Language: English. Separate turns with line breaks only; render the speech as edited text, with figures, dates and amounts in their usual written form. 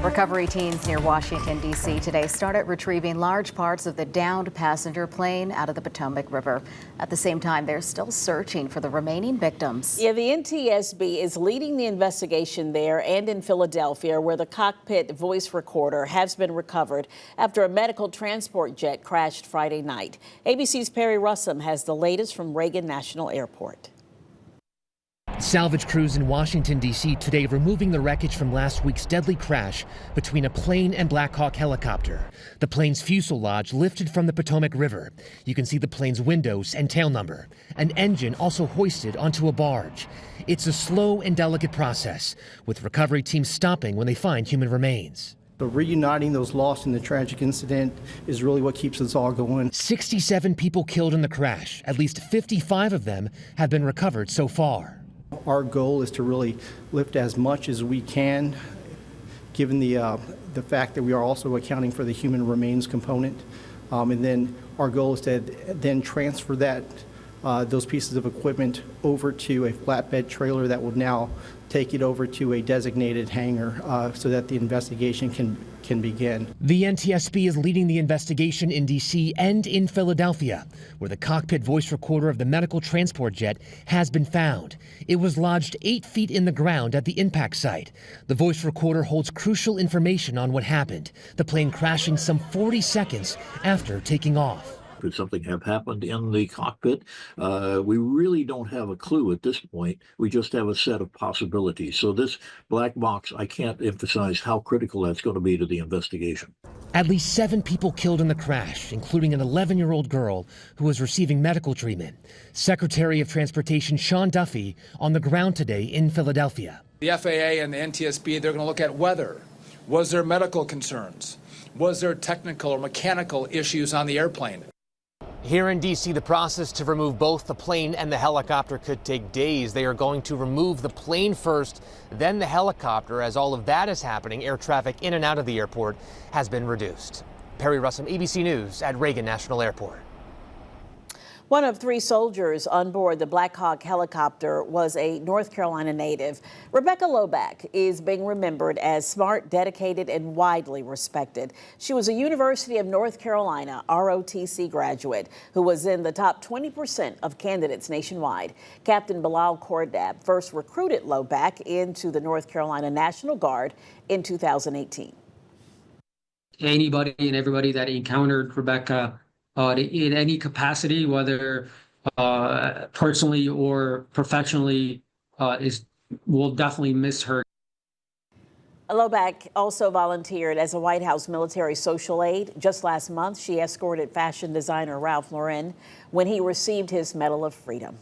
Recovery teams near Washington, D.C. today started retrieving large parts of the downed passenger plane out of the Potomac River. At the same time, they're still searching for the remaining victims.
Yeah, the NTSB is leading the investigation there and in Philadelphia, where the cockpit voice recorder has been recovered after a medical transport jet crashed Friday night. ABC's Perry Russum has the latest from Reagan National Airport.
Salvage crews in Washington, D.C. today removing the wreckage from last week's deadly crash between a plane and Blackhawk helicopter. The plane's fuselage lifted from the Potomac River. You can see the plane's windows and tail number. An engine also hoisted onto a barge. It's a slow and delicate process, with recovery teams stopping when they find human remains.
So reuniting those lost in the tragic incident is really what keeps us all going.
67 people killed in the crash. At least 55 of them have been recovered so far.
Our goal is to really lift as much as we can, given the fact that we are also accounting for the human remains component. And then our goal is to then transfer those pieces of equipment over to a flatbed trailer that will now take it over to a designated hangar so that the investigation can begin.
The NTSB is leading the investigation in D.C. and in Philadelphia, where the cockpit voice recorder of the medical transport jet has been found. It was lodged 8 feet in the ground at the impact site. The voice recorder holds crucial information on what happened, the plane crashing some 40 seconds after taking off.
Could something have happened in the cockpit? We really don't have a clue at this point. We just have a set of possibilities. So this black box, I can't emphasize how critical that's going to be to the investigation.
At least 7 people killed in the crash, including an 11-year-old girl who was receiving medical treatment. Secretary of Transportation Sean Duffy on the ground today in Philadelphia.
The FAA and the NTSB, they're going to look at weather. Was there medical concerns? Was there technical or mechanical issues on the airplane?
Here in D.C., the process to remove both the plane and the helicopter could take days. They are going to remove the plane first, then the helicopter. As all of that is happening, air traffic in and out of the airport has been reduced. Perry Russum, ABC News at Reagan National Airport.
One of 3 soldiers on board the Blackhawk helicopter was a North Carolina native. Rebecca Lobach is being remembered as smart, dedicated, and widely respected. She was a University of North Carolina ROTC graduate who was in the top 20% of candidates nationwide. Captain Bilal Kordab first recruited Lobach into the North Carolina National Guard in 2018.
Anybody and everybody that encountered Rebecca in any capacity, whether personally or professionally, will definitely miss her.
Lobach also volunteered as a White House military social aide. Just last month, she escorted fashion designer Ralph Lauren when he received his Medal of Freedom.